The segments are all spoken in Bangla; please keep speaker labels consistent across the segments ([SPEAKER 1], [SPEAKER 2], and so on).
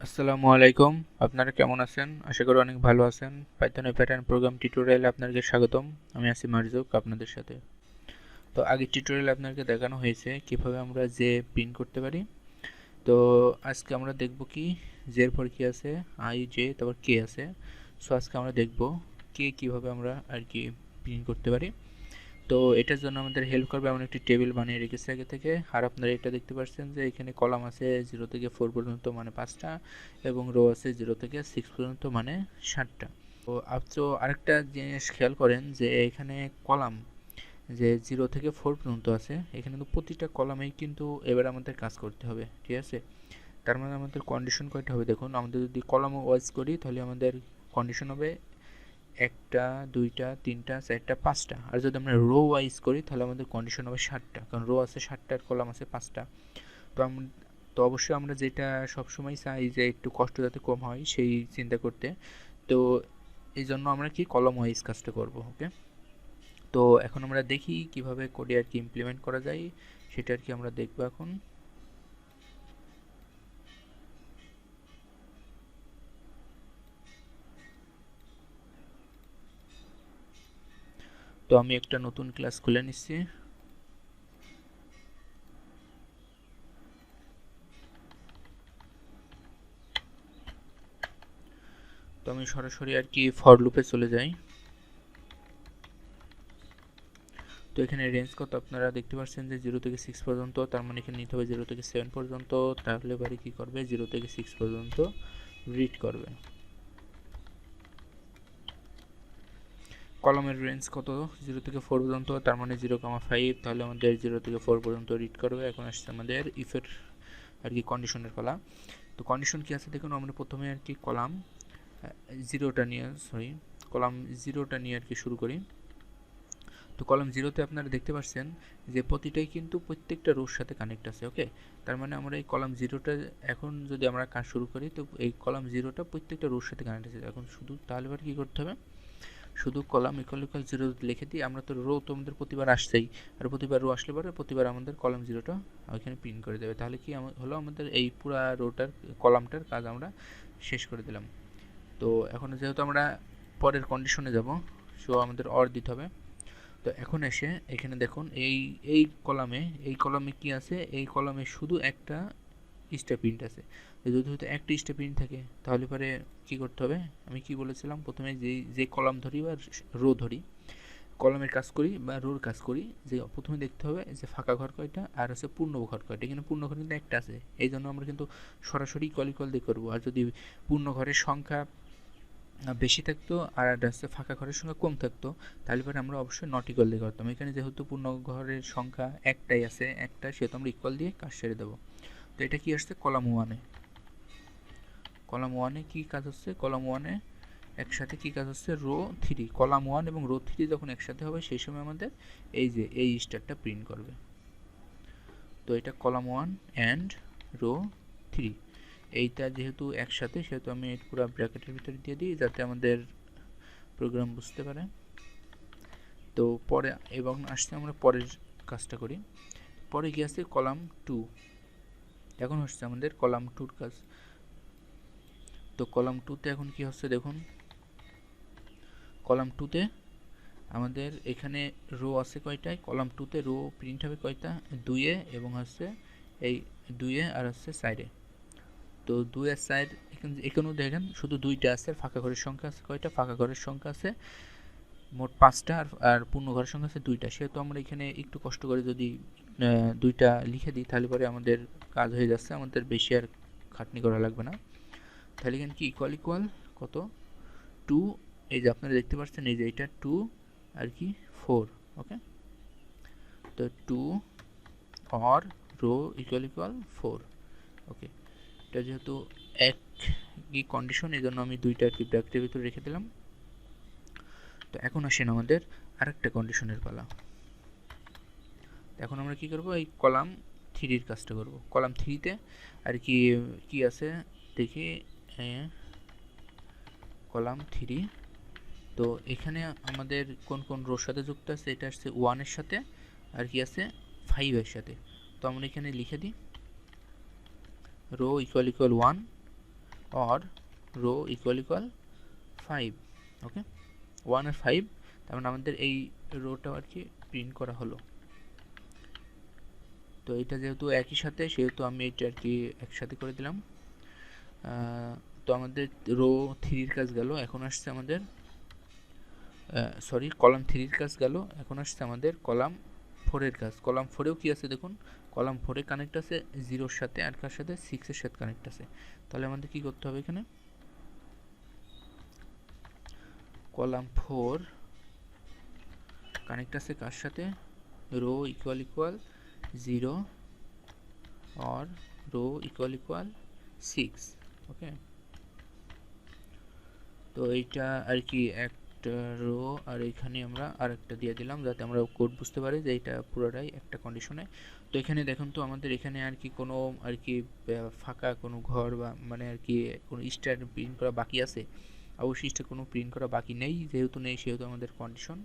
[SPEAKER 1] আসসালামু আলাইকুম। আপনারা কেমন আছেন? আশা করি অনেক ভালো আছেন। পাইথনের প্যাটার্ন প্রোগ্রাম টিউটোরিয়ালে আপনাদের স্বাগতম। আমি আছি মারজুক আপনাদের সাথে। তো আগের টিউটোরিয়ালে আপনাকে দেখানো হয়েছে কিভাবে আমরা জে প্রিন্ট করতে পারি। তো আজকে আমরা দেখব কি জের পর কি আছে, আই জে তারপর কে আছে। সো আজকে আমরা দেখব কে কিভাবে আমরা আর কি প্রিন্ট করতে পারি। তো এটার জন্য আমাদের হেল্প করবে এমন একটি টেবিল বানিয়ে রেখেছি আগে থেকে। আর আপনারা এটা দেখতে পাচ্ছেন যে এখানে কলাম আছে 0 থেকে 4 পর্যন্ত মানে 5টা, এবং রো আছে 0 থেকে 6 পর্যন্ত মানে 7টা। তো আরেকটা জিনিস খেয়াল করেন যে এখানে কলাম যে 0 থেকে 4 পর্যন্ত আছে, এখানে কিন্তু প্রতিটা কলামেই কিন্তু এবার আমাদের কাজ করতে হবে, ঠিক আছে? তার মানে আমাদের কন্ডিশন কয়টা হবে দেখুন, আমাদের যদি কলাম ওয়াইজ করি তাহলে আমাদের কন্ডিশন হবে একটা, দুইটা, তিনটা, চারটা, পাঁচটা। আর যদি আমরা রো ওয়াইজ করি তাহলে আমাদের কন্ডিশন হবে 7টা, কারণ রো আছে 7টা আর কলাম আছে 5টা। তো তো অবশ্যই আমরা যেটা সবসময় চাই যে একটু কষ্ট যাতে কম হয় সেই চিন্তা করতে। তো এই জন্য আমরা কি কলম ওয়াইজ কাজটা করব, ওকে? তো এখন আমরা দেখি কিভাবে কোডে আর কি ইমপ্লিমেন্ট করা যায়, সেটা আর কি আমরা দেখবো এখন। তো আমি একটা নতুন ক্লাস খুলে নিচ্ছি। তো আমি সরাসরি আর কি ফর লুপে চলে যাই। তো এখানে রেঞ্জ কত আপনারা দেখতে পাচ্ছেন যে 0 থেকে 6 পর্যন্ত, তার মানে এখানে নিতে হবে 0 থেকে 7 পর্যন্ত। তাহলে এবারে কি করবে, 0 থেকে 6 পর্যন্ত রিড করবে। কলমের রেঞ্জ কত, 0 থেকে 4 পর্যন্ত, তার মানে 0,5। তাহলে আমাদের 0 থেকে 4 পর্যন্ত রিড করবে। এখন আসছে আমাদের ইফের আর কি কন্ডিশনের পালা। তো কন্ডিশন কি আছে দেখুন, আমরা প্রথমে আর কি কলাম কলাম জিরোটা নিয়ে আর কি শুরু করি। তো কলাম জিরোতে আপনারা দেখতে পাচ্ছেন যে প্রতিটাই কিন্তু প্রত্যেকটা রোর সাথে কানেক্ট আছে, ওকে? তার মানে আমরা এই কলাম জিরোটা এখন যদি আমরা কাজ শুরু করি, তো এই কলাম জিরোটা প্রত্যেকটা রোর সাথে কানেক্ট আছে। এখন শুধু তাহলে এবার কী করতে হবে, শুধু কলাম ইকুয়াল ইকুয়াল জিরো লিখে দিই। আমরা তো রো তো আমাদের প্রতিবার আসছেই, আর প্রতিবার রো আসলে পরে প্রতিবার আমাদের কলাম জিরোটা ওইখানে প্রিন্ট করে দেবে। তাহলে কি হলো, আমাদের এই পুরো রোটার কলামটার কাজ আমরা শেষ করে দিলাম। তো এখন যেহেতু আমরা পরের কন্ডিশনে যাব, সো আমাদের অর দিতে হবে। তো এখন এসে এখানে দেখুন এই এই কলামে কি আছে, এই কলামে শুধু একটা স্টেপ প্রিন্ট আছে। যদি হয়তো একটা স্টেপ প্রিন্ট থাকে তাহলে পরে কি করতে হবে, আমি কি বলেছিলাম প্রথমে, যে কলাম ধরি বা রো ধরি, কলামের কাজ করি বা রোর কাজ করি, যে প্রথমে দেখতে হবে যে ফাঁকা ঘর কয়টা আর আছে পূর্ণ ঘর কয়টা। এখানে পূর্ণ ঘর কিন্তু একটা আছে, এই জন্য আমরা কিন্তু সরাসরি কল দিয়ে করবো। আর যদি পূর্ণ ঘরের সংখ্যা বেশি থাকতো আর হচ্ছে ফাঁকা ঘরের সংখ্যা কম থাকতো, তাহলে পরে আমরা অবশ্যই নট ইকুয়াল দিয়ে করতাম। এখানে যেহেতু পূর্ণ ঘরের সংখ্যা একটাই আছে, একটা, সেহেতু আমরা ইকুয়াল দিয়ে কাজ সেরে দেবো। তো এটা কি আসছে কলাম ওয়ানে। কলাম ওয়ানে কি কাজ হচ্ছে, কলাম ওয়ানে একসাথে কি কাজ হচ্ছে, রো থ্রি, কলাম ওয়ান এবং রো থ্রি যখন একসাথে হবে সেই সময় আমাদের এই যে এই স্টারটা প্রিন্ট করবে। তো এটা column one and rho three, এইটা যেহেতু একসাথে সেহেতু আমি পুরো ব্র্যাকেটের ভিতরে দিয়ে দিই যাতে আমাদের প্রোগ্রাম বুঝতে পারে। তো পরে এবং আসছে আমরা পরের কাজটা করি। পরে কি আছে, কলাম টু। এখন হচ্ছে আমাদের কলাম টুর কাজ। তো কলাম টুতে এখন কি হচ্ছে দেখুন, কলাম টুতে আমাদের এখানে রো আছে কয়টায়, কলাম টুতে রো প্রিন্ট হবে কয়টা, দুইয়ে, এবং হচ্ছে এই দুইয়ে আর হচ্ছে সাইডে। তো দুইয়ের সাইড এখানেও দেখেন শুধু দুইটা আছে, ফাঁকা ঘরের সংখ্যা আছে কয়টা, ফাঁকা ঘরের সংখ্যা আছে মোট 5টা, আর পূর্ণ ঘরের সংখ্যা আছে 2টা। সেহেতু আমরা এখানে একটু কষ্ট করে যদি 2টা লিখে দিই তাহলে পরে আমাদের কাজ হয়ে যাচ্ছে, আমাদের বেশি আর খাটনি করা লাগবে না। তাহলে এখানে কি ইকুয়াল ইকুয়াল কত, 2, এই যে আপনারা দেখতে পাচ্ছেন এই যে এটা 2 আর কি 4, ওকে? তো 2 অর রো ইকুয়াল ইকুয়াল 4, ওকে? এটা যেহেতু এক কি কন্ডিশন, এই জন্য আমি 2টা আর কি ব্র্যাকেটের ভিতরে রেখে দিলাম। তো এখন আসেন আমাদের আরেকটা কন্ডিশনের পালা। এখন আমরা কি করব, এই কলাম থ্রির কাজটা করব। কলাম থ্রিতে আর কি কি আছে দেখি, কলাম থ্রি। তো এখানে আমাদের কোন কোন রোর সাথে যুক্ত আছে, এটা আসছে ওয়ানের সাথে আর কি আছে 5-এর সাথে। তো আমরা এখানে লিখে দিই row equal equal 1, or row equal 5, okay 1 আর 5, তার মানে আমাদের এই রোটা আর কি প্রিন্ট করা হলো। তো এটা যেহেতু একই সাথে সেহেতু আমি এটা আর কি একসাথে করে দিলাম। তো আমাদের রো 3 এর কাজ গেল, এখন আসছে আমাদের সরি কলাম 3 এর কাজ গেল, এখন আসছে আমাদের কলাম 4 এর কাজ। কলাম 4 এও কি আছে দেখুন, কলাম 4 এ কানেক্ট আছে 0 এর সাথে আর কার সাথে 6 এর সাথে কানেক্ট আছে। তাহলে আমাদের কি করতে হবে এখানে, কলাম 4 কানেক্ট আছে কার সাথে, row equal 0 or row equal 6, okay. তো এইটা আর কি একটা রো, আর এখানে আমরা আরেকটা দিয়ে দিলাম যাতে আমরা কোড বুঝতে পারি যে এটা পুরোটাই একটা কন্ডিশনে। তো এখানে দেখুন তো আমাদের এখানে আর কি কোনো আর কি ফাঁকা কোনো ঘর বা মানে আর কি কোনো স্টার প্রিন্ট করা বাকি আছে, অবশ্যই স্টার কোনো প্রিন্ট করা বাকি নেই, যেহেতু নেই সেহেতু আমাদের কন্ডিশন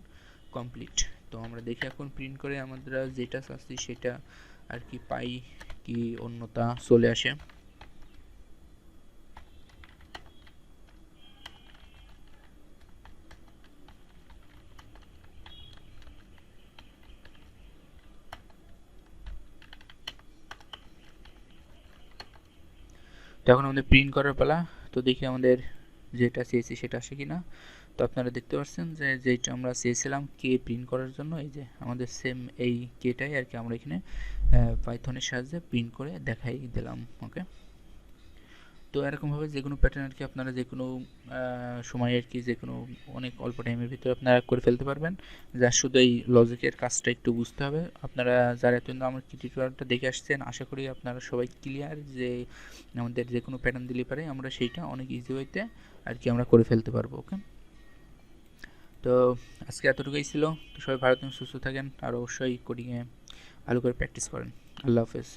[SPEAKER 1] কমপ্লিট। তো আমরা দেখি এখন প্রিন্ট করে আমরা যেটা চাচ্ছি সেটা আর কি পাই কি অন্যতা চলে আসে। তো এখন আমাদের প্রিন্ট করার পালা। তো দেখি আমাদের যেটা চেয়েছি সেটা আসে কিনা। তো আপনারা দেখতে পাচ্ছেন যে যেটা আমরা চেয়েছিলাম কে প্রিন্ট করার জন্য, এই যে আমাদের সেম এই কেটাই আর কি আমরা এখানে পাইথনের সাহায্যে প্রিন্ট করে দেখাই দিলাম, ওকে। তো এরকমভাবে যে কোনো প্যাটার্ন আর কি আপনারা যে কোনো সময় আর কি যে কোনো অনেক অল্প টাইমের ভিতরে আপনারা করে ফেলতে পারবেন। যা শুধু এই লজিকের কাজটা একটু বুঝতে হবে। আপনারা যারা এতদিন আমার টিউটোরিয়ালটা দেখে আসছেন আশা করি আপনারা সবাই ক্লিয়ার যে আমাদের যে কোনো প্যাটার্ন দিলে পারে আমরা সেইটা অনেক ইজি ওয়েতে আর কি আমরা করে ফেলতে পারবো, ওকে। তো আজকে এতটুকুই ছিল। তো সবাই ভালো থাকেন, সুস্থ থাকেন, আর অবশ্যই কোডিংয়ে ভালো করে প্র্যাকটিস করেন। আল্লাহ হাফেজ।